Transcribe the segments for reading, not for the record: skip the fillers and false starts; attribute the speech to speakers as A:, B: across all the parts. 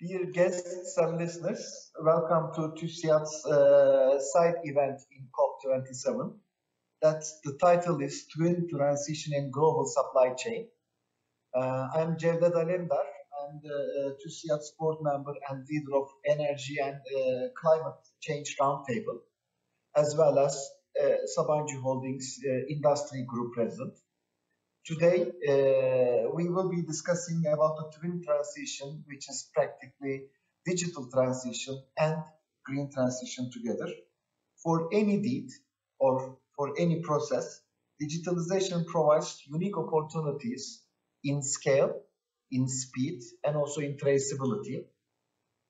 A: Dear guests and listeners, welcome to TÜSİAD's side event in COP27. The title is Twin Transition in Global Supply Chain. I'm Cevdet Alemdar. I'm the TÜSİAD's board member and leader of Energy and Climate Change Roundtable, as well as Sabancı Holdings Industry Group President. Today, we will be discussing about the twin transition, which is practically digital transition and green transition together. For any deed or for any process, digitalization provides unique opportunities in scale, in speed, and also in traceability.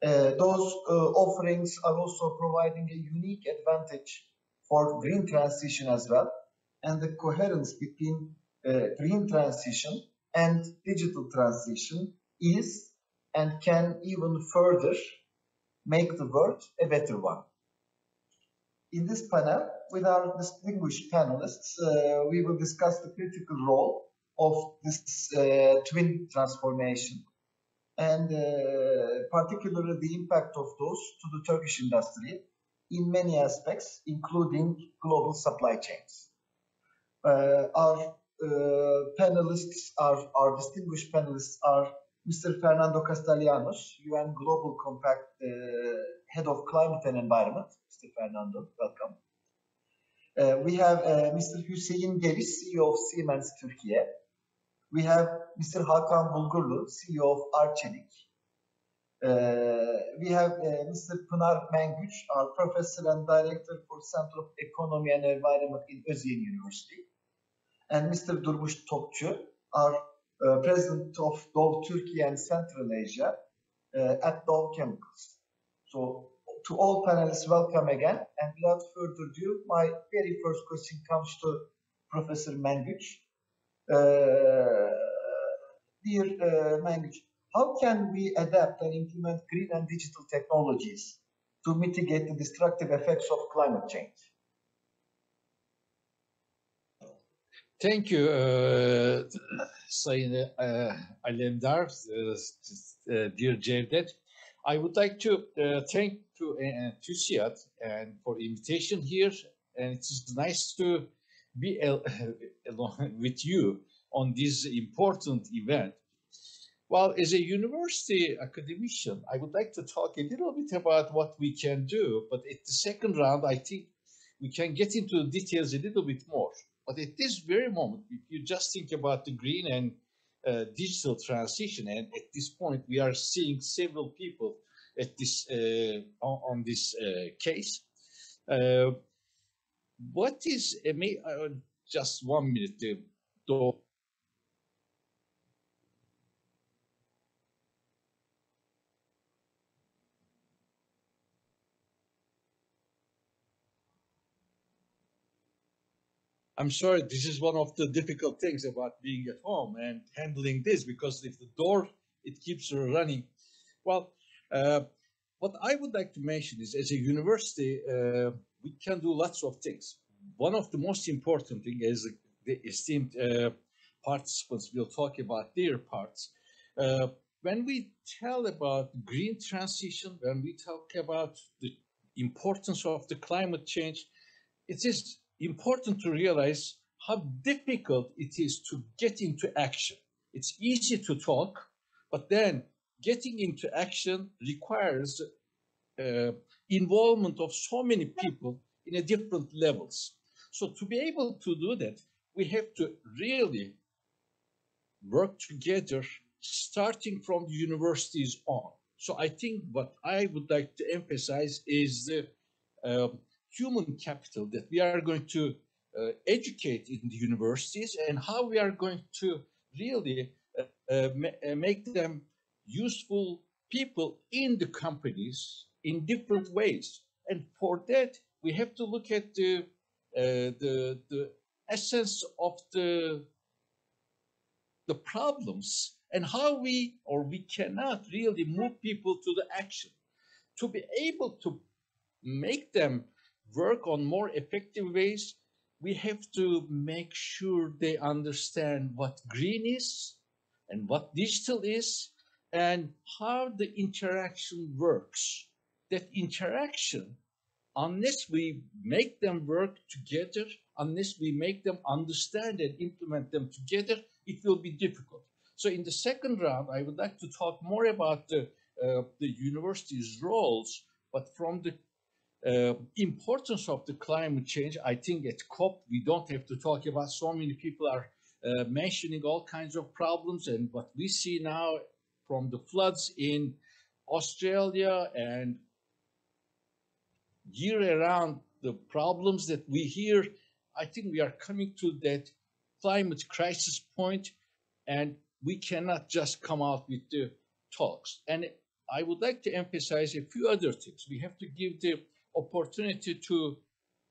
A: Those offerings are also providing a unique advantage for green transition as well, and the coherence between green transition and digital transition is and can even further make the world a better one. In this panel, with our distinguished panelists, we will discuss the critical role of this twin transformation and particularly the impact of those to the Turkish industry in many aspects, including global supply chains. Our distinguished panelists are Mr. Fernando Castellanos, UN Global Compact Head of Climate and Environment. Mr. Fernando, welcome. We have Mr. Hüseyin Geliş, CEO of Siemens Türkiye. We have Mr. Hakan Bulgurlu, CEO of Arçelik. We have Mr. Pınar Mengüç, our Professor and Director for Center of Economy and Environment in Özyeğin University. And Mr. Durmuş Topçu, our President of Dove Turkey and Central Asia at Dove Chemicals. So to all panelists, welcome again. And without further ado, my very first question comes to Professor Mengüç. Dear Mengüç, how can we adapt and implement green and digital technologies to mitigate the destructive effects of climate change?
B: Thank you, Sayın Alemdar, dear Cevdet. I would like to thank TÜSİAD and for invitation here, and it's nice to be along with you on this important event. Well, as a university academician, I would like to talk a little bit about what we can do, but at the second round, I think we can get into the details a little bit more. But at this very moment, if you just think about the green and digital transition, and at this point, we are seeing several people at this on this case. What is just 1 minute? I'm sorry, this is one of the difficult things about being at home and handling this, because if the door, it keeps running. Well, what I would like to mention is, as a university, we can do lots of things. One of the most important things is the esteemed participants will talk about their parts. When we tell about green transition, when we talk about the importance of the climate change, it is important to realize how difficult it is to get into action. It's easy to talk, but then getting into action requires involvement of so many people in a different levels. So to be able to do that, we have to really work together, starting from the universities on. So I think what I would like to emphasize is the human capital that we are going to educate in the universities, and how we are going to really make them useful people in the companies in different ways. And for that, we have to look at the essence of the problems, and how we cannot really move people to the action. To be able to make them work on more effective ways, we have to make sure they understand what green is and what digital is, and how the interaction works. That interaction, unless we make them work together, unless we make them understand and implement them together, it will be difficult. So in the second round, I would like to talk more about the university's roles, but from the importance of the climate change. I think at COP, we don't have to talk about, so many people are mentioning all kinds of problems, and what we see now from the floods in Australia and year-round the problems that we hear, I think we are coming to that climate crisis point, and we cannot just come out with the talks. And I would like to emphasize a few other things. We have to give the opportunity to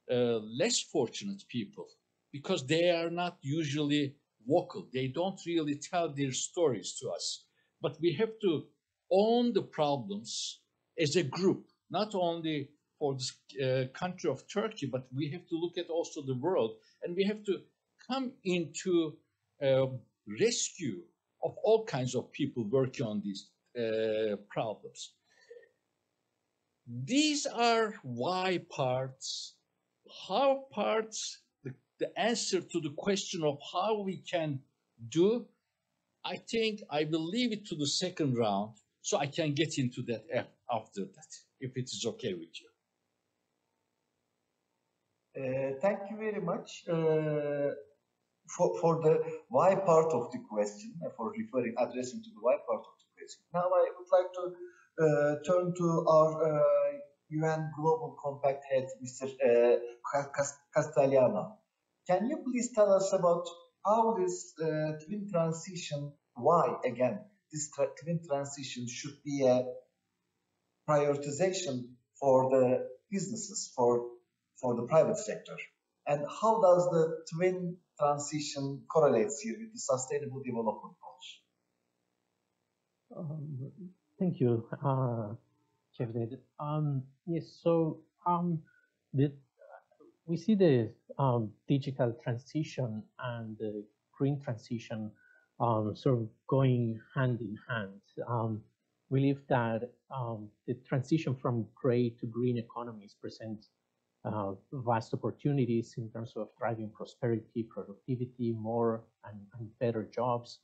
B: less fortunate people, because they are not usually vocal. They don't really tell their stories to us. But we have to own the problems as a group, not only for the country of Turkey, but we have to look at also the world, and we have to come into rescue of all kinds of people working on these problems. These are why parts. How parts, the answer to the question of how we can do, I think I will leave it to the second round, so I can get into that after that, if it is okay with you.
A: Thank you very much for the why part of the question, for addressing to the why part of the question. Now I would like to turn to our UN Global Compact head, Mr. Castellano. Can you please tell us about how this twin transition, why again this twin transition should be a prioritization for the businesses, for the private sector, and how does the twin transition correlates here with the sustainable development goals?
C: Thank you, Chef David. Yes, so we see the digital transition and the green transition sort of going hand in hand. We believe that the transition from gray to green economies presents vast opportunities in terms of driving prosperity, productivity, more and better jobs,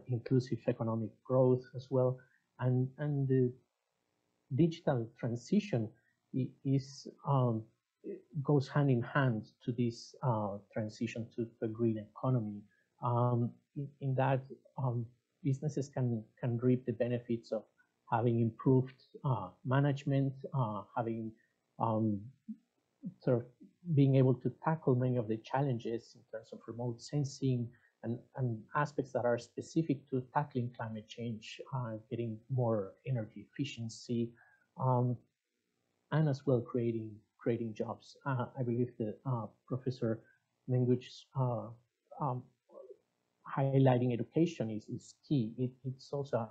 C: inclusive economic growth as well. And the digital transition is goes hand in hand to this transition to the green economy. In that businesses can reap the benefits of having improved management, having sort of being able to tackle many of the challenges in terms of remote sensing and aspects that are specific to tackling climate change, getting more energy efficiency, and as well creating jobs. I believe that Professor Menguch's highlighting education is key. It's also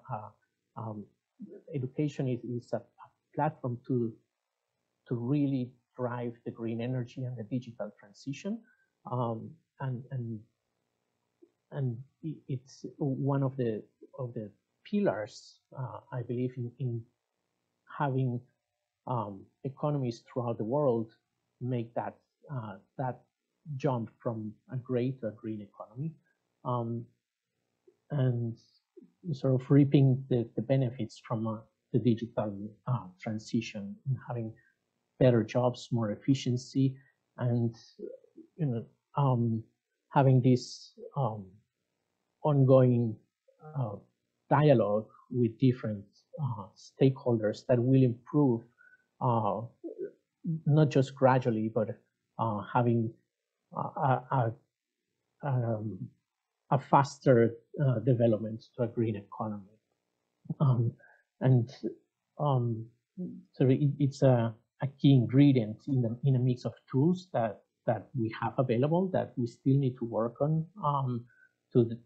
C: education is a platform to really drive the green energy and the digital transition, and it's one of the pillars, I believe, in having economies throughout the world make that jump from a gray to a green economy, and sort of reaping the benefits from the digital transition, and having better jobs, more efficiency, and having this ongoing dialogue with different stakeholders that will improve, not just gradually, but having a faster development to a green economy. So it's a key ingredient in a mix of tools that we have available, that we still need to work on to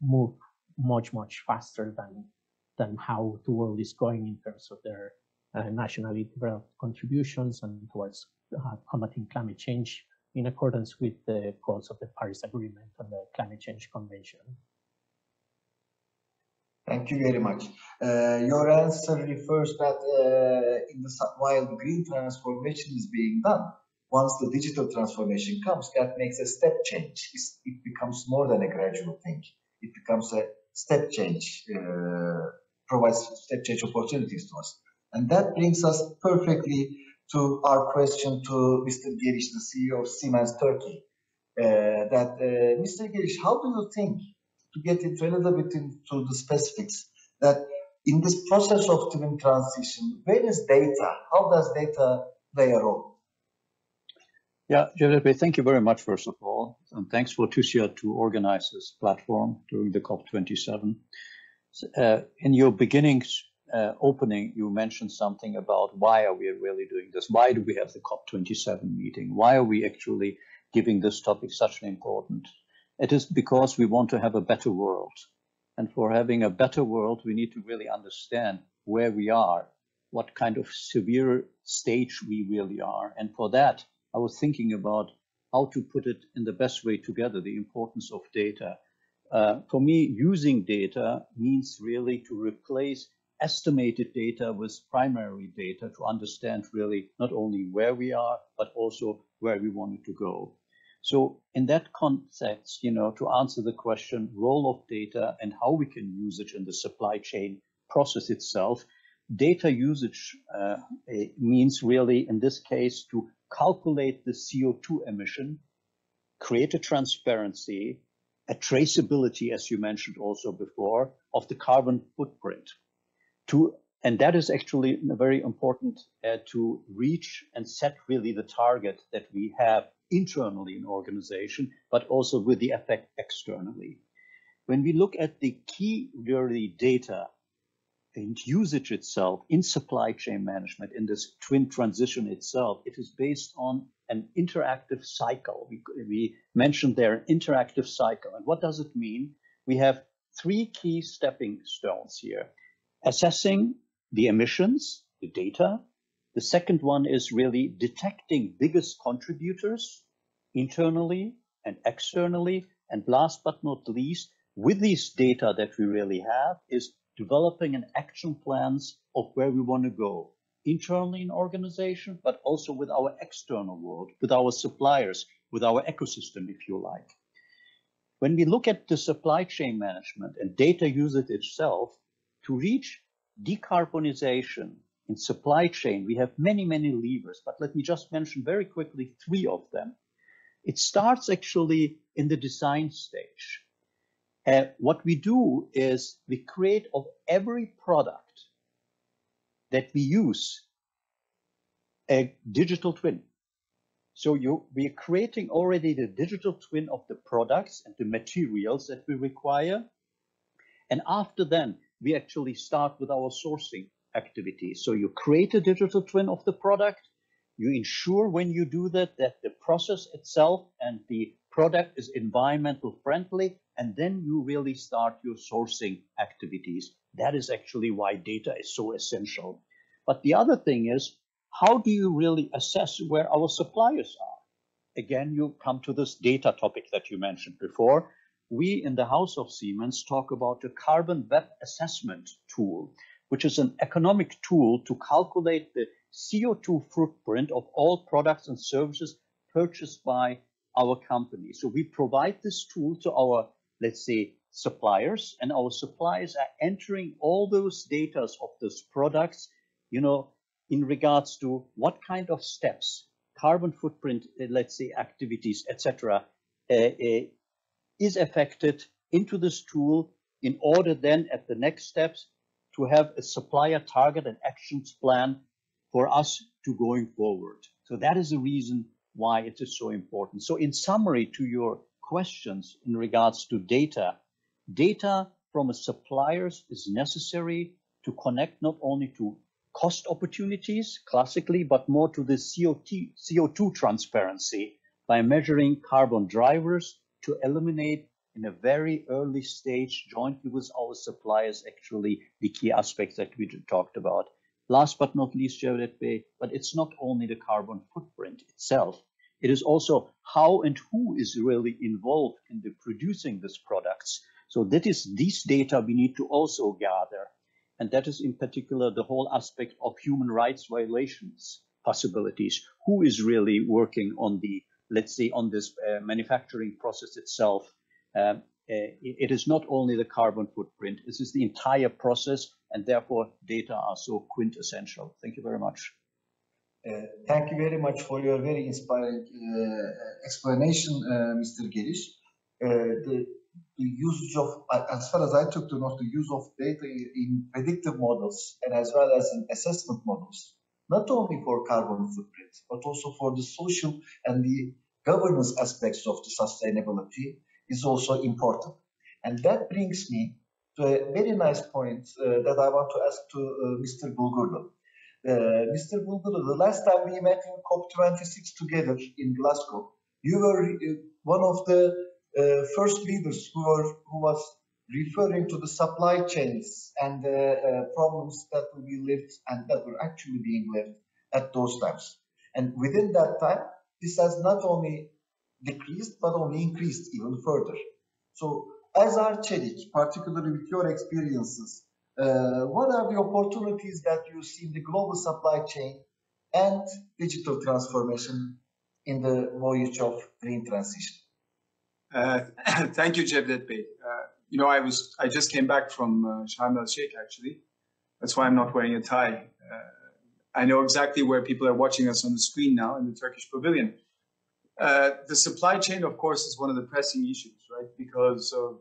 C: move much faster than how the world is going in terms of their nationally developed contributions and towards combating climate change in accordance with the goals of the Paris Agreement and the Climate Change Convention.
A: Thank you very much. Your answer refers that while the green transformation is being done, once the digital transformation comes, that makes a step change. It becomes more than a gradual thing. It becomes a step change, provides step change opportunities to us. And that brings us perfectly to our question to Mr. Geriş, the CEO of Siemens Turkey. Mr. Geriş, how do you think, to get into a little bit into the specifics, that in this process of twin transition, where is data? How does data play a role?
D: Yeah, Cevdet Bey, thank you very much, first of all, and thanks for TÜSİAD to organize this platform during the COP27. In your opening, you mentioned something about why are we really doing this? Why do we have the COP27 meeting? Why are we actually giving this topic such an importance? It is because we want to have a better world. And for having a better world, we need to really understand where we are, what kind of severe stage we really are. And for that, I was thinking about how to put it in the best way together, the importance of data. For me, using data means really to replace estimated data with primary data to understand really not only where we are, but also where we wanted to go. So in that context, to answer the question, role of data and how we can use it in the supply chain process itself, data usage means really, in this case, to calculate the CO2 emission, create a transparency, a traceability, as you mentioned also before, of the carbon footprint. And that is actually very important to reach and set really the target that we have internally in organization, but also with the effect externally. When we look at the key really data and usage itself in supply chain management, in this twin transition itself, it is based on an interactive cycle. We mentioned there an interactive cycle. And what does it mean? We have three key stepping stones here. Assessing the emissions, the data. The second one is really detecting biggest contributors internally and externally. And last but not least, with these data that we really have, is developing an action plans of where we want to go internally in organization, but also with our external world, with our suppliers, with our ecosystem, if you like. When we look at the supply chain management and data usage itself, to reach decarbonization in supply chain, we have many, many levers, but let me just mention very quickly three of them. It starts actually in the design stage. What we do is we create of every product that we use a digital twin. So we are creating already the digital twin of the products and the materials that we require. And after then, we actually start with our sourcing activities. So you create a digital twin of the product. You ensure when you do that the process itself and the product is environmental friendly, and then you really start your sourcing activities. That is actually why data is so essential. But the other thing is, how do you really assess where our suppliers are? Again, you come to this data topic that you mentioned before. We in the House of Siemens talk about the carbon web assessment tool, which is an economic tool to calculate the CO2 footprint of all products and services purchased by our company. So we provide this tool to our, let's say, suppliers, and our suppliers are entering all those data of those products, in regards to what kind of steps, carbon footprint, let's say, activities, etc., is affected into this tool in order then at the next steps to have a supplier target and actions plan for us to going forward. So that is the reason why it is so important. So in summary to your questions in regards to data from a suppliers is necessary to connect not only to cost opportunities classically, but more to the CO2 transparency by measuring carbon drivers to eliminate in a very early stage jointly with our suppliers actually the key aspects that we talked about. Last but not least, Cevdet Bey, but it's not only the carbon footprint itself. It is also how and who is really involved in the producing these products. So that is these data we need to also gather. And that is in particular the whole aspect of human rights violations possibilities. Who is really working on the, let's say, on this manufacturing process itself? It is not only the carbon footprint, this is the entire process, and therefore data are so quintessential. Thank you very much.
A: Thank you very much for your very inspiring explanation, Mr. Gelish. The usage of, as far as I took to know, the use of data in predictive models and as well as in assessment models, not only for carbon footprint, but also for the social and the governance aspects of the sustainability is also important. And that brings me to a very nice point that I want to ask to Mr. Bulgurlu. Mr. Bulgurlu, the last time we met in COP26 together in Glasgow, you were one of the first leaders who was referring to the supply chains and the problems that will be lived and that were actually being lived at those times. And within that time, this has not only decreased, but only increased even further. So as Arçelik, particularly with your experiences, what are the opportunities that you see in the global supply chain and digital transformation in the voyage of green transition?
E: Thank you, Cevdet Bey. You know, I just came back from Sharm el-Sheikh, actually. That's why I'm not wearing a tie. I know exactly where people are watching us on the screen now in the Turkish pavilion. The supply chain, of course, is one of the pressing issues, right? Because of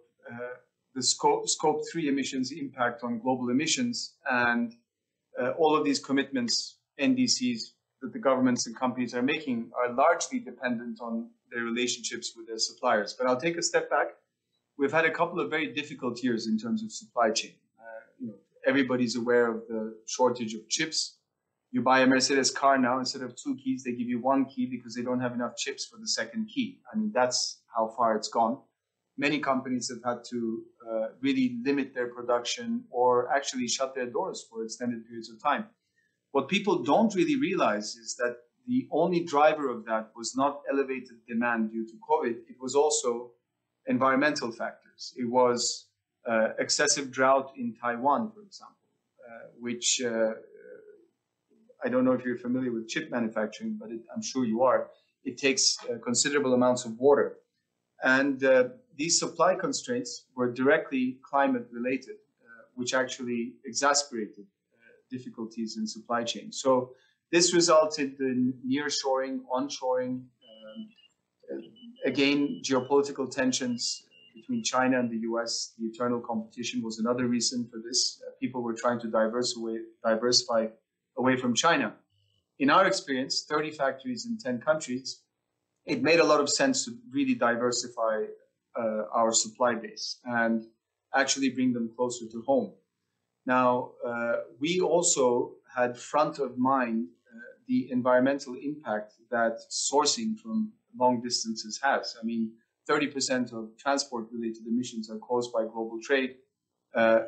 E: the scope 3 emissions impact on global emissions and all of these commitments, NDCs, that the governments and companies are making are largely dependent on their relationships with their suppliers. But I'll take a step back. We've had a couple of very difficult years in terms of supply chain. You know, everybody's aware of the shortage of chips. You buy a Mercedes car now, instead of 2 keys, they give you 1 key because they don't have enough chips for the second key. I mean, that's how far it's gone. Many companies have had to really limit their production or actually shut their doors for extended periods of time. What people don't really realize is that the only driver of that was not elevated demand due to COVID. It was also environmental factors. It was excessive drought in Taiwan, for example, which I don't know if you're familiar with chip manufacturing, but I'm sure you are. It takes considerable amounts of water. And these supply constraints were directly climate related, which actually exacerbated difficulties in supply chain. So this resulted in nearshoring, onshoring, again, geopolitical tensions between China and the US. The eternal competition was another reason for this. People were trying to diversify away from China. In our experience, 30 factories in 10 countries, it made a lot of sense to really diversify our supply base and actually bring them closer to home. Now, we also had front of mind the environmental impact that sourcing from long distances has. I mean, 30% of transport-related emissions are caused by global trade,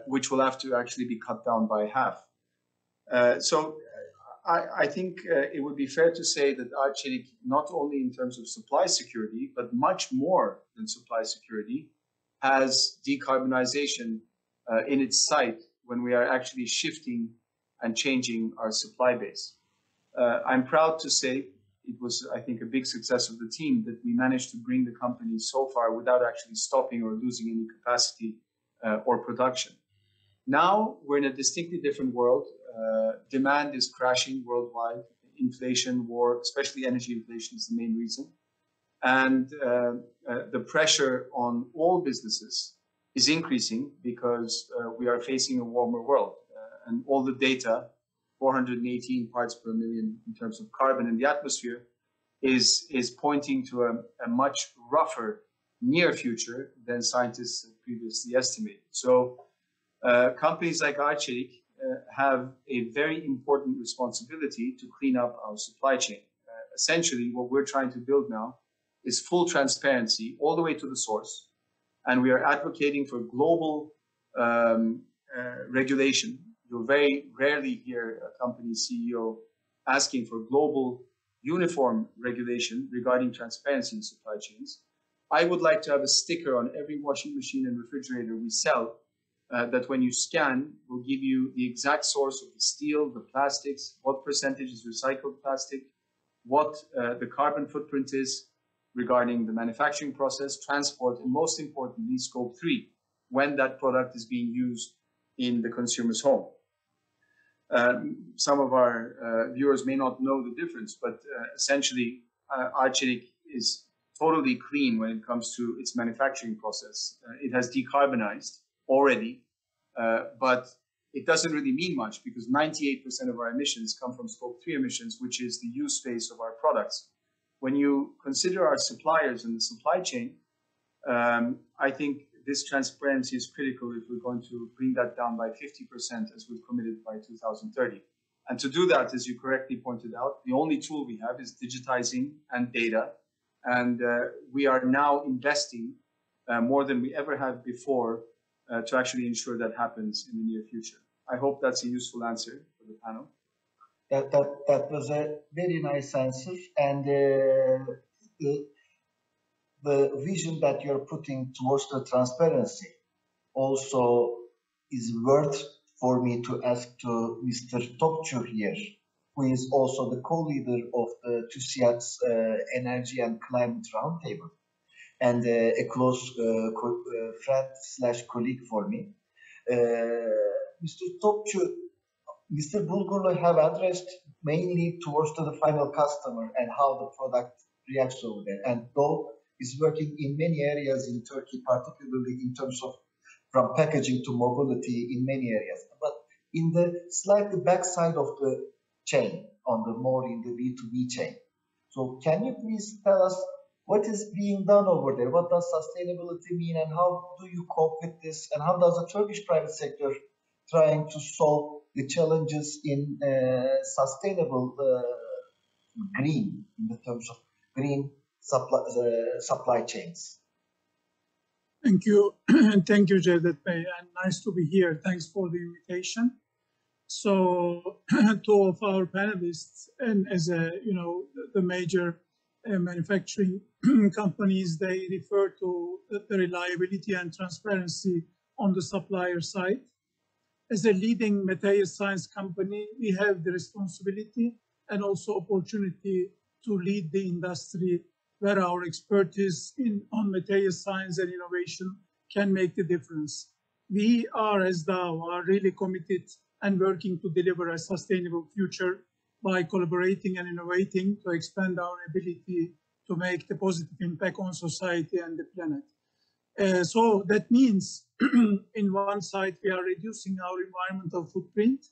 E: which will have to actually be cut down by half. So I think it would be fair to say that Arçelik, not only in terms of supply security, but much more than supply security, has decarbonization in its sight when we are actually shifting and changing our supply base. I'm proud to say it was, I think, a big success of the team that we managed to bring the company so far without actually stopping or losing any capacity or production. Now we're in a distinctly different world. Demand is crashing worldwide. Inflation, war, especially energy inflation is the main reason. And the pressure on all businesses is increasing because we are facing a warmer world. And all the data, 418 parts per million in terms of carbon in the atmosphere, is pointing to a much rougher near future than scientists had previously estimated. So companies like Arçelik have a very important responsibility to clean up our supply chain. Essentially, what we're trying to build now is full transparency all the way to the source. And we are advocating for global regulation. You'll very rarely hear a company CEO asking for global uniform regulation regarding transparency in supply chains. I would like to have a sticker on every washing machine and refrigerator we sell that when you scan will give you the exact source of the steel, the plastics, what percentage is recycled plastic, what the carbon footprint is regarding the manufacturing process, transport, and most importantly, scope 3, when that product is being used in the consumer's home. Some of our viewers may not know the difference, but essentially, Arçelik is totally clean when it comes to its manufacturing process. It has decarbonized already, but it doesn't really mean much because 98% of our emissions come from scope 3 emissions, which is the use phase of our products. When you consider our suppliers and the supply chain, I think this transparency is critical if we're going to bring that down by 50% as we've committed by 2030. And to do that, as you correctly pointed out, the only tool we have is digitizing and data. And we are now investing more than we ever have before to actually ensure that happens in the near future. I hope that's a useful answer for the panel.
A: That was a very nice answer, and the vision that you're putting towards the transparency also is worth for me to ask to Mr. Topçu here, who is also the co-leader of the TÜSİAD's Energy and Climate Roundtable, and a close friend/colleague for me. Mr. Topçu, Mr. Bulgurlu have addressed mainly towards to the final customer and how the product reacts over there. And though is working in many areas in Turkey, particularly in terms of from packaging to mobility in many areas. But in the slightly backside of the chain, on the more in the B2B chain. So can you please tell us what is being done over there? What does sustainability mean and how do you cope with this? And how does the Turkish private sector trying to solve the challenges in sustainable green, in the terms of green supply chains?
F: Thank you. Thank you, Cevdet Bey, and nice to be here. Thanks for the invitation. So two of our panelists, and as the major manufacturing companies, they refer to the reliability and transparency on the supplier side. As a leading material science company, we have the responsibility and also opportunity to lead the industry where our expertise on material science and innovation can make the difference. We are, as DAO, are really committed and working to deliver a sustainable future by collaborating and innovating to expand our ability to make the positive impact on society and the planet. So that means, in one side, we are reducing our environmental footprint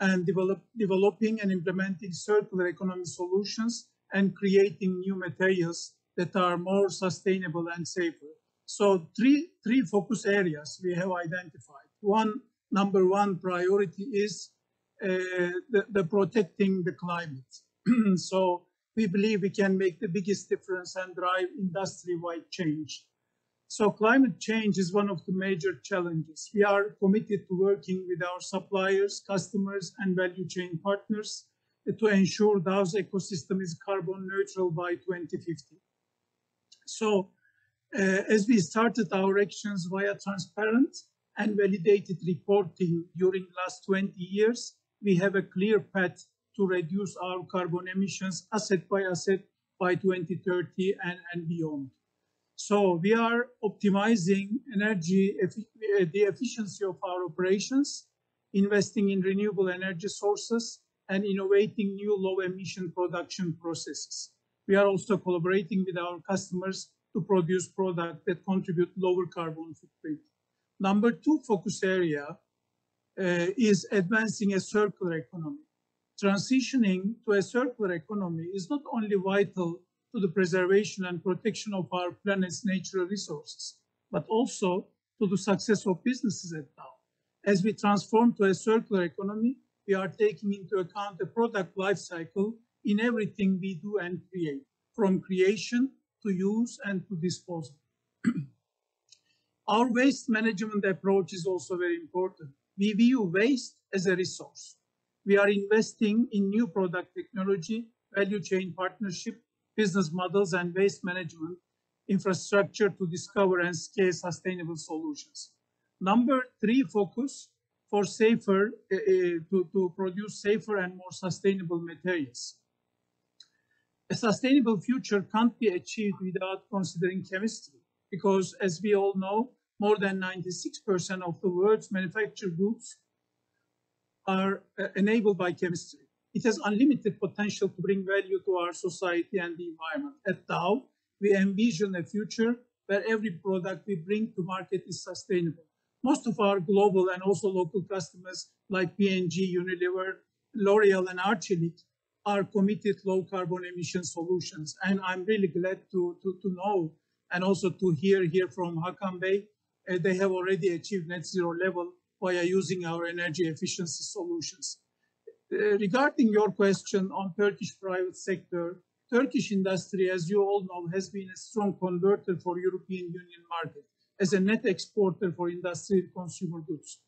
F: and developing and implementing circular economy solutions and creating new materials that are more sustainable and safer. So three focus areas we have identified. Number one priority is the protecting the climate. So we believe we can make the biggest difference and drive industry-wide change. So climate change is one of the major challenges. We are committed to working with our suppliers, customers, and value chain partners to ensure Dow's ecosystem is carbon neutral by 2050. So as we started our actions via transparent and validated reporting during the last 20 years, we have a clear path to reduce our carbon emissions asset by asset by 2030 and beyond. So we are optimizing the efficiency of our operations, investing in renewable energy sources, and innovating new low-emission production processes. We are also collaborating with our customers to produce products that contribute lower carbon footprint. Number two focus area is advancing a circular economy. Transitioning to a circular economy is not only vital to the preservation and protection of our planet's natural resources, but also to the success of businesses at Dow. As we transform to a circular economy, we are taking into account the product life cycle in everything we do and create, from creation to use and to disposal. Our waste management approach is also very important. We view waste as a resource. We are investing in new product technology, value chain partnership, business models, and waste management infrastructure to discover and scale sustainable solutions. Number 3, focus for safer, to produce safer and more sustainable materials. A sustainable future can't be achieved without considering chemistry, because as we all know, more than 96% of the world's manufactured goods are enabled by chemistry. It has unlimited potential to bring value to our society and the environment. At Dow, we envision a future where every product we bring to market is sustainable. Most of our global and also local customers like P&G, Unilever, L'Oreal, and Arçelik are committed low carbon emission solutions. And I'm really glad to know and also to hear from Hakan Bey, they have already achieved net zero level via using our energy efficiency solutions. Regarding your question on Turkish private sector, Turkish industry, as you all know, has been a strong converter for European Union market as a net exporter for industrial consumer goods.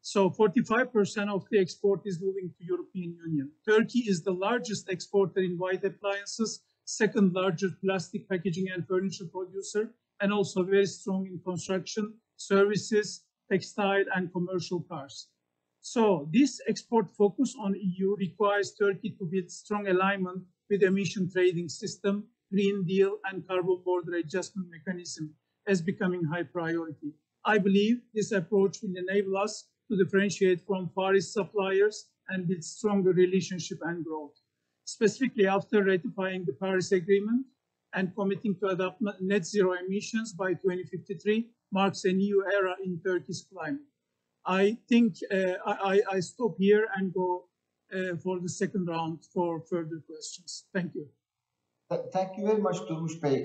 F: So 45% of the export is moving to European Union. Turkey is the largest exporter in white appliances, second largest plastic packaging and furniture producer, and also very strong in construction, services, textile, and commercial cars. So this export focus on EU requires Turkey to build strong alignment with emission trading system, Green Deal, and carbon border adjustment mechanism as becoming high priority. I believe this approach will enable us to differentiate from Far East suppliers and build stronger relationship and growth. Specifically, after ratifying the Paris Agreement and committing to adopt net zero emissions by 2053 marks a new era in Turkey's climate. I think I stop here and go for the second round for further questions. Thank you.
A: Thank you very much, Durmuş Bey.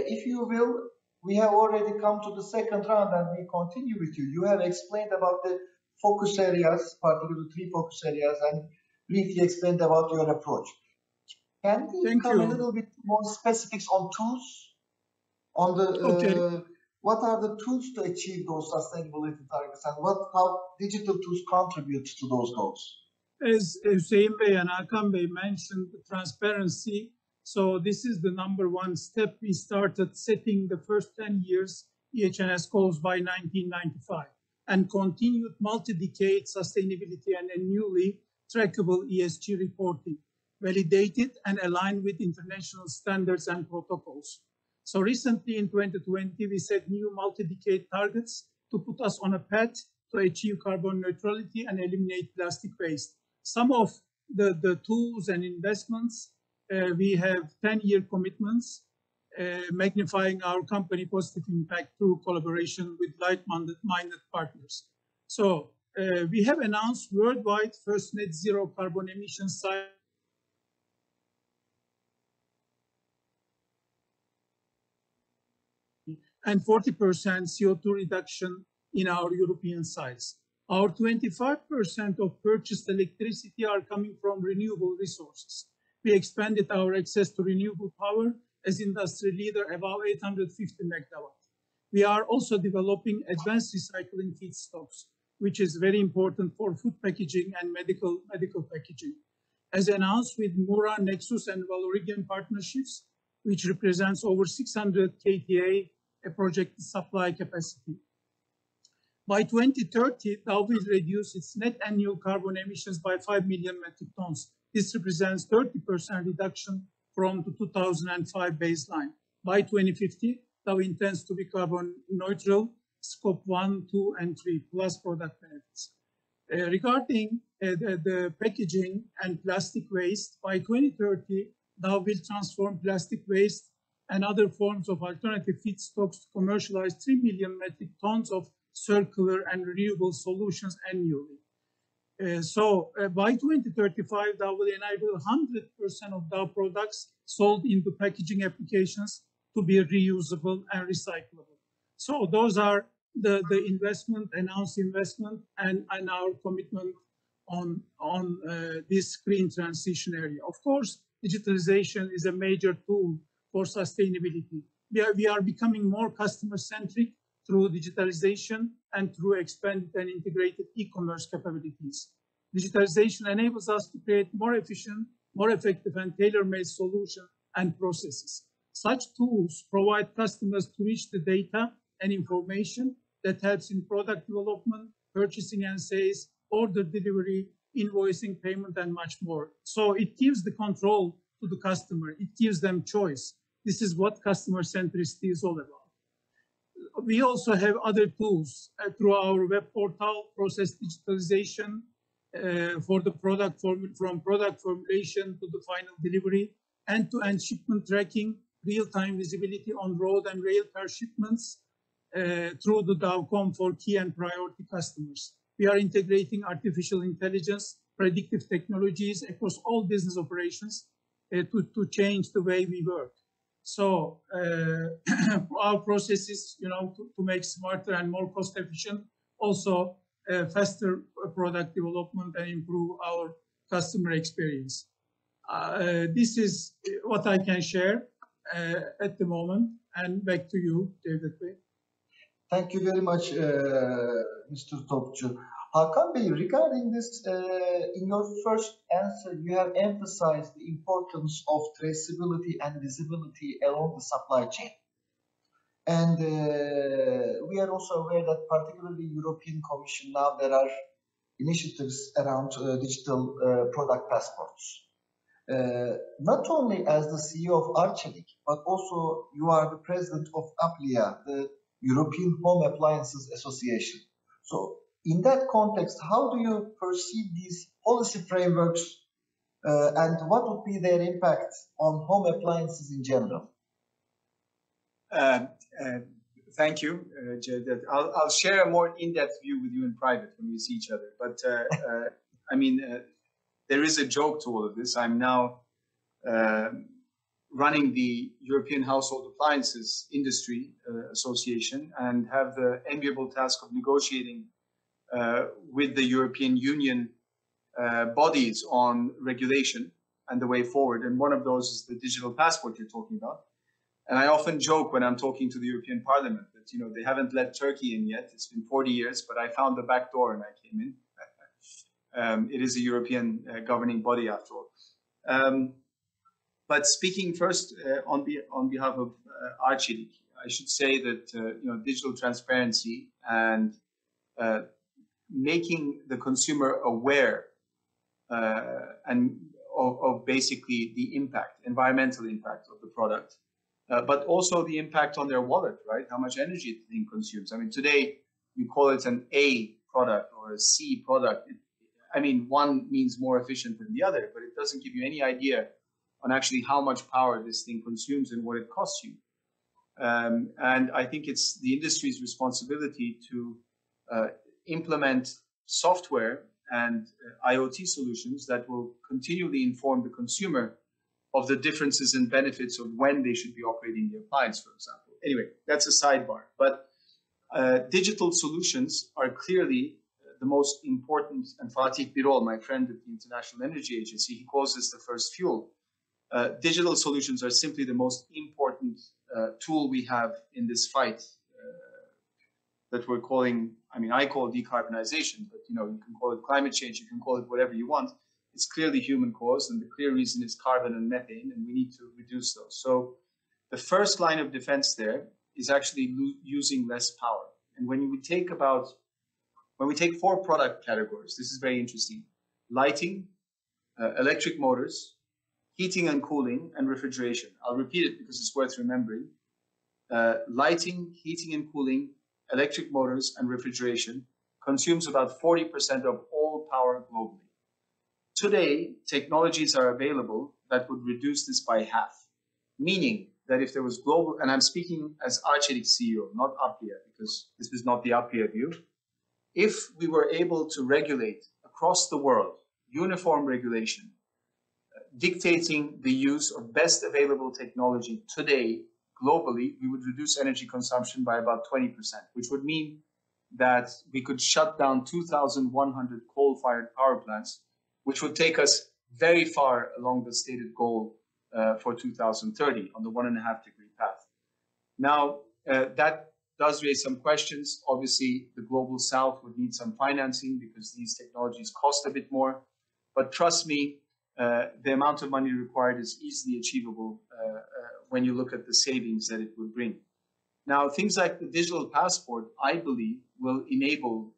A: If you will, we have already come to the second round and we continue with you. You have explained about the focus areas, particularly 3 focus areas, and briefly explained about your approach. Can we come a little bit more specifics on tools? On the what are the tools to achieve those sustainability targets, and how digital tools contribute to those goals?
F: As Hüseyin Bey and Hakan Bey mentioned, the transparency. So this is the number 1 step. We started setting the first 10 years EH&S goals by 1995 and continued multi-decade sustainability and a newly trackable ESG reporting, validated and aligned with international standards and protocols. So recently in 2020, we set new multi-decade targets to put us on a path to achieve carbon neutrality and eliminate plastic waste. Some of the tools and investments, we have 10-year commitments, magnifying our company positive impact through collaboration with like-minded partners. So we have announced worldwide first net zero carbon emission site and 40% CO2 reduction in our European sites. Our 25% of purchased electricity are coming from renewable resources. We expanded our access to renewable power as industry leader above 850 megawatts. We are also developing advanced recycling feedstocks, which is very important for food packaging and medical packaging. As announced with Mura, Nexus, and Valoregen partnerships, which represents over 600 KTA project supply capacity. By 2030, Dow will reduce its net annual carbon emissions by 5 million metric tons. This represents 30% reduction from the 2005 baseline. By 2050, Dow intends to be carbon neutral, scope 1, 2, and 3, plus product benefits. Regarding the packaging and plastic waste, by 2030, Dow will transform plastic waste and other forms of alternative feedstocks to commercialize 3 million metric tons of circular and renewable solutions annually. By 2035, Dow will enable 100% of Dow products sold into packaging applications to be reusable and recyclable. So those are the announced investment and our commitment on this green transition area. Of course, digitalization is a major tool for sustainability. We are becoming more customer-centric through digitalization and through expanded and integrated e-commerce capabilities. Digitalization enables us to create more efficient, more effective, and tailor-made solutions and processes. Such tools provide customers to reach the data and information that helps in product development, purchasing and sales, order delivery, invoicing, payment, and much more. So it gives the control to the customer. It gives them choice. This is what customer centricity is all about. We also have other tools through our web portal, process digitalization for the product from product formulation to the final delivery, end-to-end shipment tracking, real-time visibility on road and rail per shipments through the DAO.com for key and priority customers. We are integrating artificial intelligence, predictive technologies across all business operations to change the way we work. So our processes, to make smarter and more cost efficient, also faster product development and improve our customer experience. This is what I can share at the moment. And back to you, David Bey.
A: Thank you very much, Mr. Topçu. Hakan Bey, regarding this, in your first answer, you have emphasized the importance of traceability and visibility along the supply chain. And we are also aware that particularly European Commission now there are initiatives around digital product passports. Not only as the CEO of Arçelik, but also you are the president of APLIA, the European Home Appliances Association. So in that context, how do you perceive these policy frameworks and what would be their impact on home appliances in general?
E: Thank you, Cevdet. I'll share a more in-depth view with you in private when we see each other. But I mean, there is a joke to all of this. I'm now running the European Household Appliances Industry Association and have the enviable task of negotiating with the European Union bodies on regulation and the way forward. And one of those is the digital passport you're talking about. And I often joke when I'm talking to the European Parliament that, they haven't let Turkey in yet. It's been 40 years, but I found the back door and I came in. It is a European governing body after all. But speaking first on behalf of Arçelik, I should say that, digital transparency and making the consumer aware and of basically the impact, environmental impact of the product, but also the impact on their wallet, right? How much energy the thing consumes. I mean, today you call it an A product or a C product. One means more efficient than the other, but it doesn't give you any idea on actually how much power this thing consumes and what it costs you. And I think it's the industry's responsibility to implement software and IoT solutions that will continually inform the consumer of the differences and benefits of when they should be operating the appliance, for example. Anyway, that's a sidebar. But digital solutions are clearly the most important, and Fatih Birol, my friend at the International Energy Agency, he calls this the first fuel. Digital solutions are simply the most important tool we have in this fight that we're calling, I call it decarbonization, but you can call it climate change, you can call it whatever you want. It's clearly human caused, and the clear reason is carbon and methane, and we need to reduce those. So the first line of defense there is actually using less power. And when we take 4 product categories, this is very interesting: lighting, electric motors, heating and cooling, and refrigeration. I'll repeat it because it's worth remembering. Lighting, heating and cooling, electric motors, and refrigeration consumes about 40% of all power globally. Today, technologies are available that would reduce this by half, meaning that if there was global, and I'm speaking as Arçelik CEO, not APLIA, because this is not the APLIA view. If we were able to regulate across the world, uniform regulation, dictating the use of best available technology today, globally, we would reduce energy consumption by about 20%, which would mean that we could shut down 2,100 coal-fired power plants, which would take us very far along the stated goal for 2030 on the 1.5-degree path. Now, that does raise some questions. Obviously, the global south would need some financing because these technologies cost a bit more. But trust me, the amount of money required is easily achievable when you look at the savings that it would bring. Now, things like the digital passport, I believe, will enable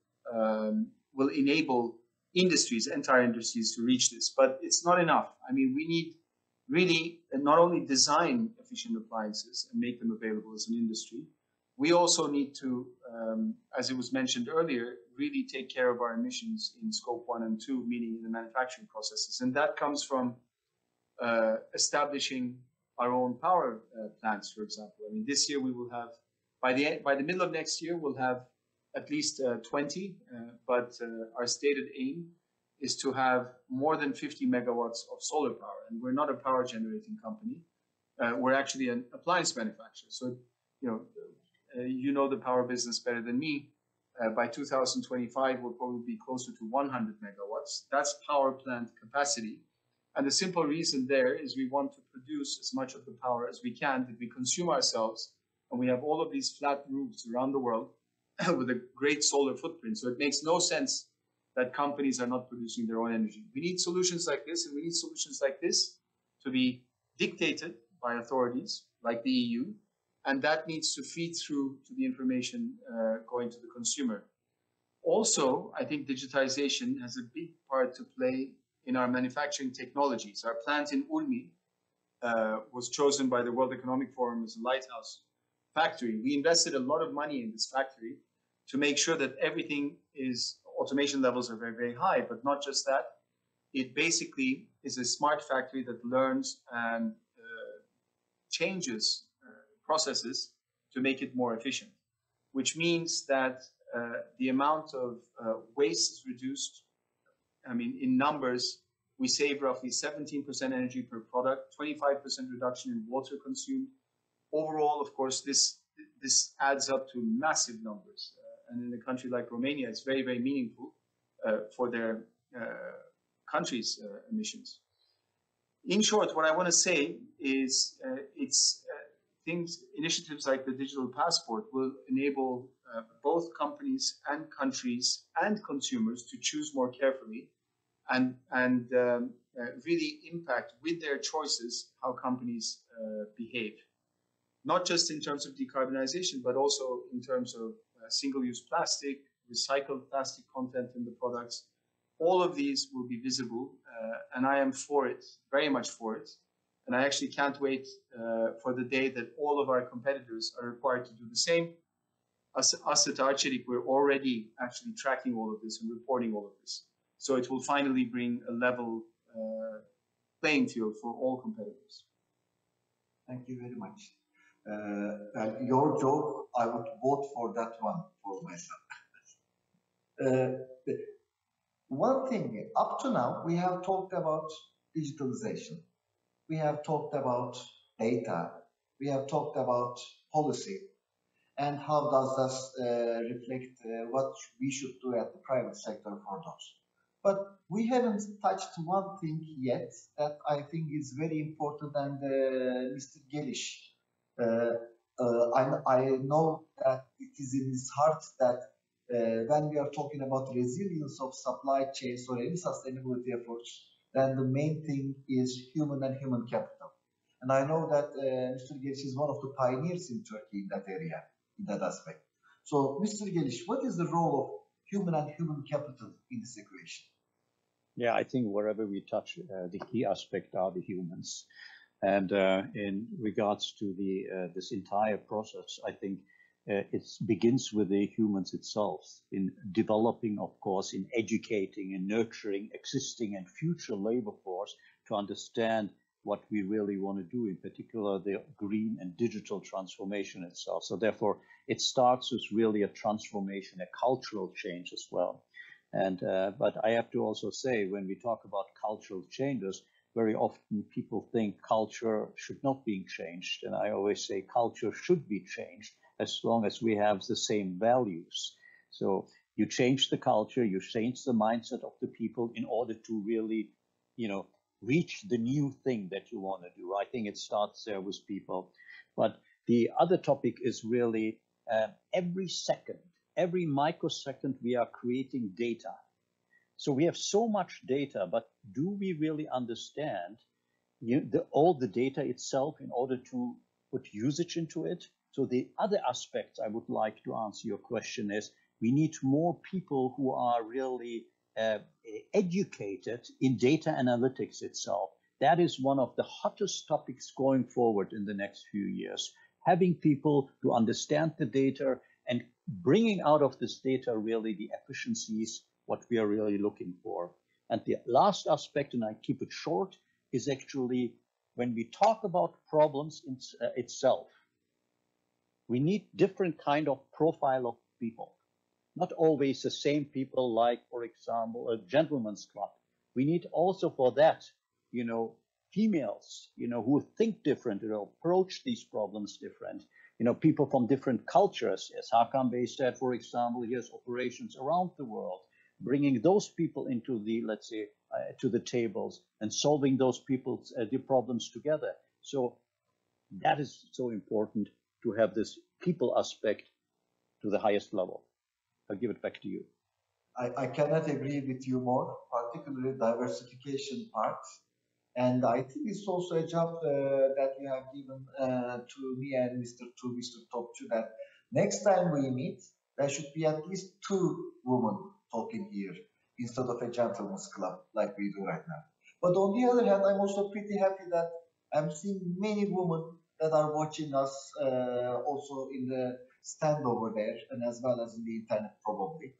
E: industries, entire industries, to reach this. But it's not enough. I mean, we need really not only design efficient appliances and make them available as an industry, we also need to, as it was mentioned earlier, really take care of our emissions in scope 1 and 2, meaning in the manufacturing processes. And that comes from establishing our own power plants, for example. I mean, this year we will have, by the middle of next year, we'll have at least 20, but our stated aim is to have more than 50 megawatts of solar power. And we're not a power generating company. We're actually an appliance manufacturer. So, you know the power business better than me. By 2025, we'll probably be closer to 100 megawatts. That's power plant capacity. And the simple reason there is we want to produce as much of the power as we can that we consume ourselves. And we have all of these flat roofs around the world with a great solar footprint. So it makes no sense that companies are not producing their own energy. We need solutions like this, and we need solutions like this to be dictated by authorities like the EU. And that needs to feed through to the information going to the consumer. Also, I think digitization has a big part to play in our manufacturing technologies. Our plant in Ulmi was chosen by the World Economic Forum as a lighthouse factory. We invested a lot of money in this factory to make sure that everything is, automation levels are very, very high, but not just that. It basically is a smart factory that learns and changes processes to make it more efficient, which means that the amount of waste is reduced. I mean, in numbers, we save roughly 17% energy per product, 25% reduction in water consumed. Overall, of course, this adds up to massive numbers. And in a country like Romania, it's very, very meaningful for their country's emissions. In short, what I want to say is initiatives like the digital passport will enable both companies and countries and consumers to choose more carefully and really impact with their choices how companies behave. Not just in terms of decarbonization, but also in terms of single-use plastic, recycled plastic content in the products. All of these will be visible, and I am for it, very much for it. And I actually can't wait for the day that all of our competitors are required to do the same. Us at Arçelik, we're already actually tracking all of this and reporting all of this. So it will finally bring a level playing field for all competitors.
A: Thank you very much. And your joke, I would vote for that one for myself. One thing, up to now, we have talked about digitalization. We have talked about data. We have talked about policy. And how does that reflect what we should do at the private sector for those? But we haven't touched one thing yet that I think is very important, and Mr. Geliş, I know that it is in his heart that when we are talking about resilience of supply chains or any sustainability efforts, then the main thing is human and human capital. And I know that Mr. Geliş is one of the pioneers in Turkey in that area, in that aspect. So, Mr. Geliş, what is the role of human and human capital in this equation?
D: Yeah, I think wherever we touch, the key aspect are the humans. And in regards to this entire process, I think it begins with the humans itself in developing, of course, in educating and nurturing existing and future labor force to understand what we really want to do, in particular the green and digital transformation itself. So therefore, it starts with really a transformation, a cultural change as well. And but I have to also say, when we talk about cultural changes, very often people think culture should not be changed. And I always say culture should be changed as long as we have the same values. So you change the culture, you change the mindset of the people in order to really, reach the new thing that you want to do. I think it starts there with people. But the other topic is really every second, every microsecond we are creating data. So we have so much data, but do we really understand all the data itself in order to put usage into it? So the other aspects I would like to answer your question is, we need more people who are really educated in data analytics itself. That is one of the hottest topics going forward in the next few years. Having people to understand the data and bringing out of this data really the efficiencies, what we are really looking for. And the last aspect, and I keep it short, is actually when we talk about problems itself, we need different kind of profile of people. Not always the same people, like, for example, a gentleman's club. We need also for that, females, who think different, approach these problems different. People from different cultures, as Hakan Bey said, for example, he has operations around the world, bringing those people into the, let's say, to the tables and solving those people's the problems together. So that is so important to have this people aspect to the highest level. I'll give it back to you.
A: I cannot agree with you more, particularly diversification part. And I think it's also a job that you have given to me and Mr. Topçu, that next time we meet, there should be at least 2 women talking here instead of a gentleman's club like we do right now. But on the other hand, I'm also pretty happy that I'm seeing many women that are watching us also in the stand over there, and as well as in the internet probably.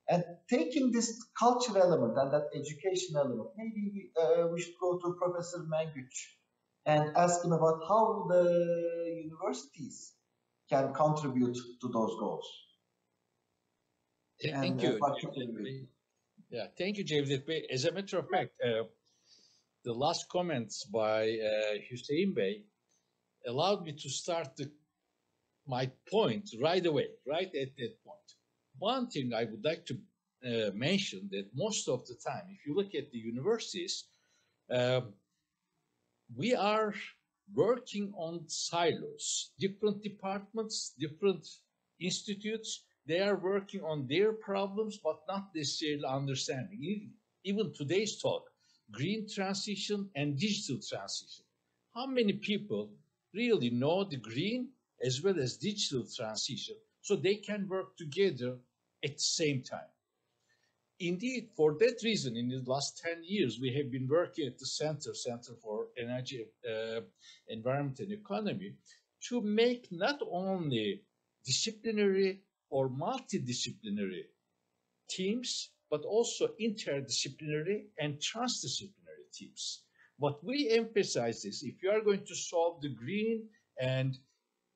A: And taking this culture element and that education element, maybe we should go to Professor Menguç and ask him about how the universities can contribute to those goals.
B: Thank you. Yeah, thank you, Cevdet Bey. As a matter of fact, the last comments by Hüseyin Bey allowed me to start my point right away, right at that point. One thing I would like to mention, that most of the time, if you look at the universities, we are working on silos, different departments, different institutes. They are working on their problems, but not necessarily understanding. Even today's talk, green transition and digital transition. How many people really know the green as well as digital transition so they can work together at the same time? Indeed, for that reason, in the last 10 years, we have been working at the Center for Energy, Environment and Economy, to make not only disciplinary or multidisciplinary teams, but also interdisciplinary and transdisciplinary teams. What we emphasize is, if you are going to solve the green and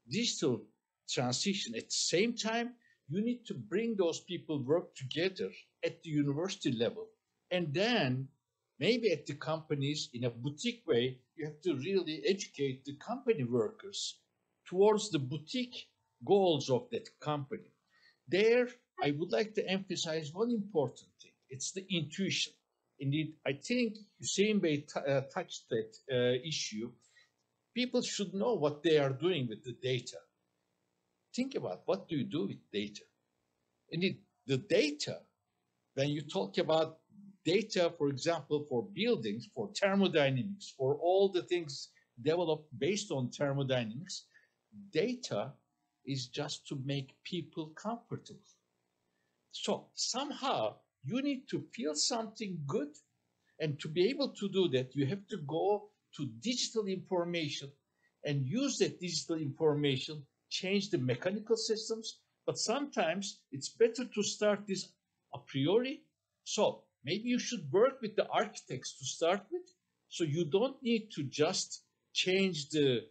B: digital transition at the same time, you need to bring those people work together at the university level. And then maybe at the companies, in a boutique way, you have to really educate the company workers towards the boutique goals of that company. There, I would like to emphasize one important thing. It's the intuition. Indeed, I think Hüseyin Bey touched that issue. People should know what they are doing with the data. Think about, what do you do with data? Indeed, the data, when you talk about data, for example, for buildings, for thermodynamics, for all the things developed based on thermodynamics, data is just to make people comfortable. So somehow you need to feel something good, and to be able to do that, you have to go to digital information and use that digital information, change the mechanical systems. But sometimes it's better to start this a priori. So maybe you should work with the architects to start with, so you don't need to just change the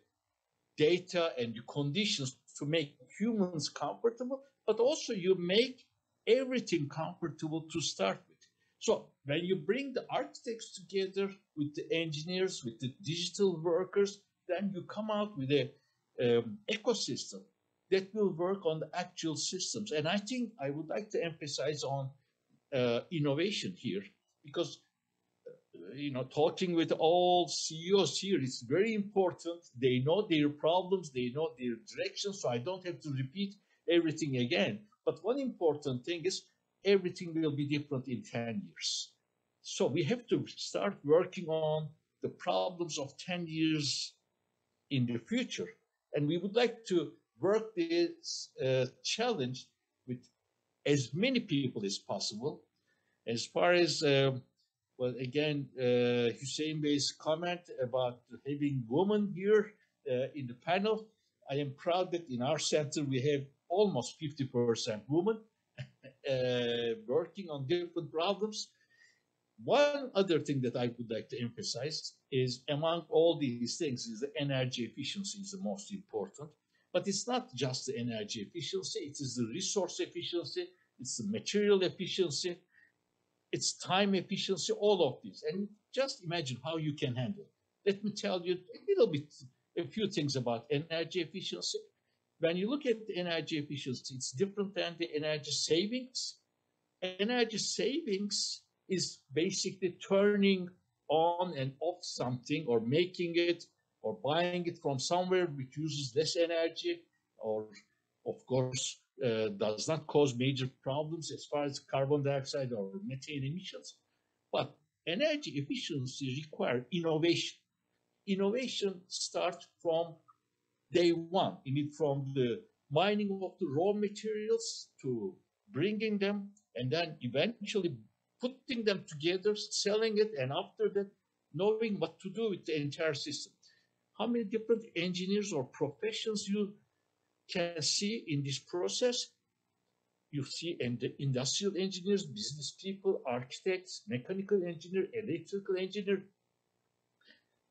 B: data and the conditions to make humans comfortable, but also you make everything comfortable to start with. So when you bring the architects together with the engineers, with the digital workers, then you come out with a ecosystem that will work on the actual systems. And I think I would like to emphasize on innovation here, because talking with all CEOs here is very important. They know their problems, they know their direction, so I don't have to repeat everything again. But one important thing is, everything will be different in 10 years. So we have to start working on the problems of 10 years in the future. And we would like to work this challenge with as many people as possible. As far as, well, again, Hüseyin Bey's comment about having women here in the panel, I am proud that in our center we have almost 50% women working on different problems. One other thing that I would like to emphasize is among all these things is the energy efficiency is the most important. But it's not just the energy efficiency, it is the resource efficiency, it's the material efficiency, it's time efficiency, all of these. And just imagine how you can handle it. Let me tell you a few things about energy efficiency. When you look at the energy efficiency, it's different than the energy savings. Energy savings is basically turning on and off something or making it or buying it from somewhere which uses less energy or, of course, does not cause major problems as far as carbon dioxide or methane emissions. But energy efficiency requires innovation. Innovation starts from day one. I mean, from the mining of the raw materials to bringing them and then eventually putting them together, selling it, and after that, knowing what to do with the entire system. How many different engineers or professions you can see in this process? You see industrial engineers, business people, architects, mechanical engineer, electrical engineer.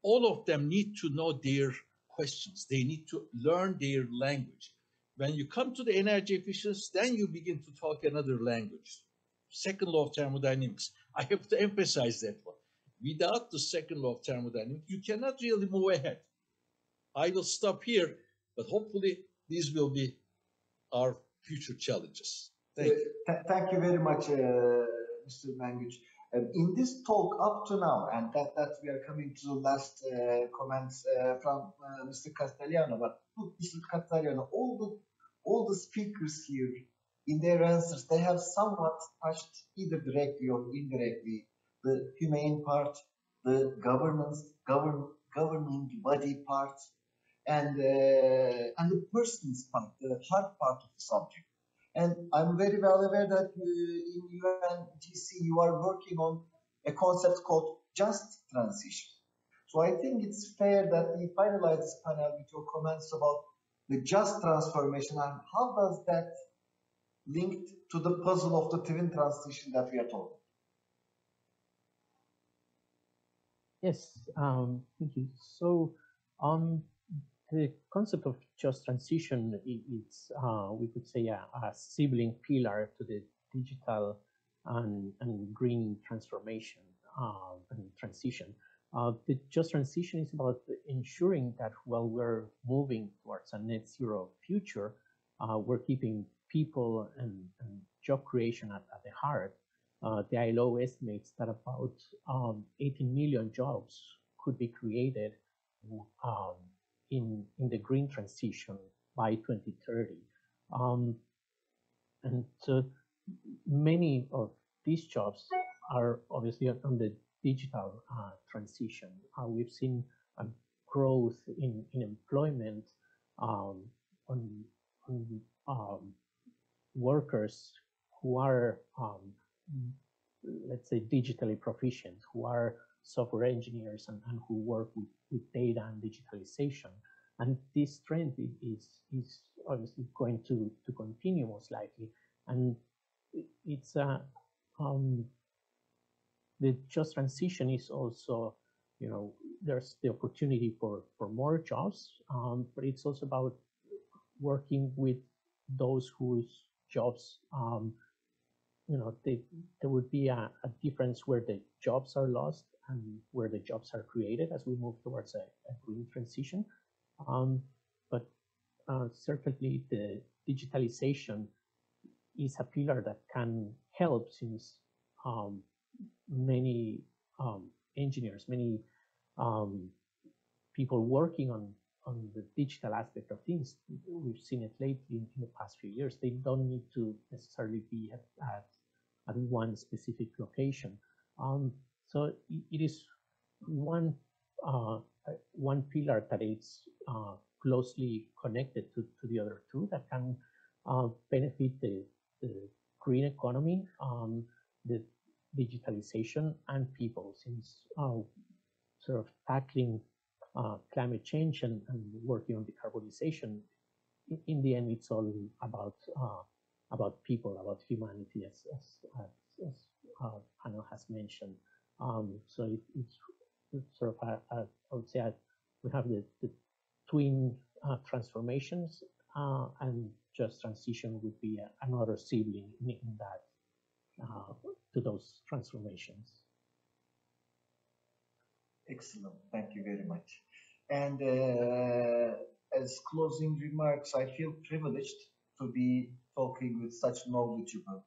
B: All of them need to know their questions. They need to learn their language. When you come to the energy efficiency, then you begin to talk another language. Second law of thermodynamics. I have to emphasize that one. Without the second law of thermodynamics, you cannot really move ahead. I will stop here, but hopefully these will be our future challenges. Thank you.
A: Thank you very much, Mr. Menguç. In this talk up to now, and that we are coming to the last comments from Mr. Castellano, but Mr. Castellano, all the speakers here, in their answers, they have somewhat touched either directly or indirectly the humane part, the governing body part, and the person's part, the hard part of the subject. And I'm very well aware that in UNGC you are working on a concept called just transition. So I think it's fair that we finalize this panel with your comments about the just transformation and how does that link to the puzzle of the twin transition that we are talking.
C: Yes, thank you. So the concept of just transition is, we could say, a sibling pillar to the digital and green transformation and transition. The just transition is about ensuring that while we're moving towards a net zero future, we're keeping people and job creation at the heart. The ILO estimates that about 18 million jobs could be created in the green transition by 2030. And so many of these jobs are obviously on the digital transition. We've seen a growth in employment on workers who are, let's say, digitally proficient, who are software engineers and who work with data and digitalization. And this trend is obviously going to continue most likely. And it's the just transition is also, there's the opportunity for more jobs, but it's also about working with those whose jobs, there would be a difference where the jobs are lost and where the jobs are created as we move towards a green transition. But certainly the digitalization is a pillar that can help, since many engineers, many people working on the digital aspect of things, we've seen it lately in the past few years, they don't need to necessarily be at at one specific location. So it is one pillar that is closely connected to the other two that can benefit the green economy, the digitalization, and people, since sort of tackling climate change and working on decarbonization, in the end, it's all about people, about humanity, as Hannah has mentioned. So it's sort of, I would say, we have the twin transformations, and just transition would be another sibling in that, to those transformations.
A: Excellent, thank you very much. And as closing remarks, I feel privileged to be talking with such knowledgeable,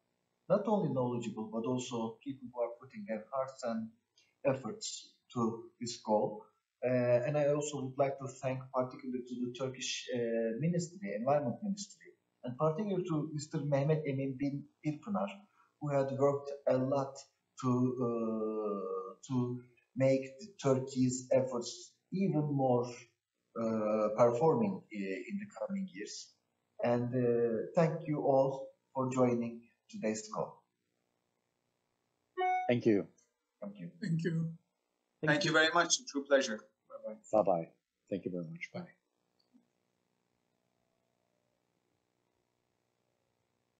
A: not only knowledgeable, but also people who are putting their hearts and efforts to this goal. And I also would like to thank particularly to the Turkish Ministry, Environment Ministry, and particularly to Mr. Mehmet Emin bin Birpınar, who had worked a lot to make Turkey's efforts even more performing in the coming years. And thank you all for joining today's call.
D: Thank you.
A: Thank you.
F: Thank you.
E: Thank you very much. True pleasure. Bye-bye.
D: Bye-bye. Thank you very much. Bye.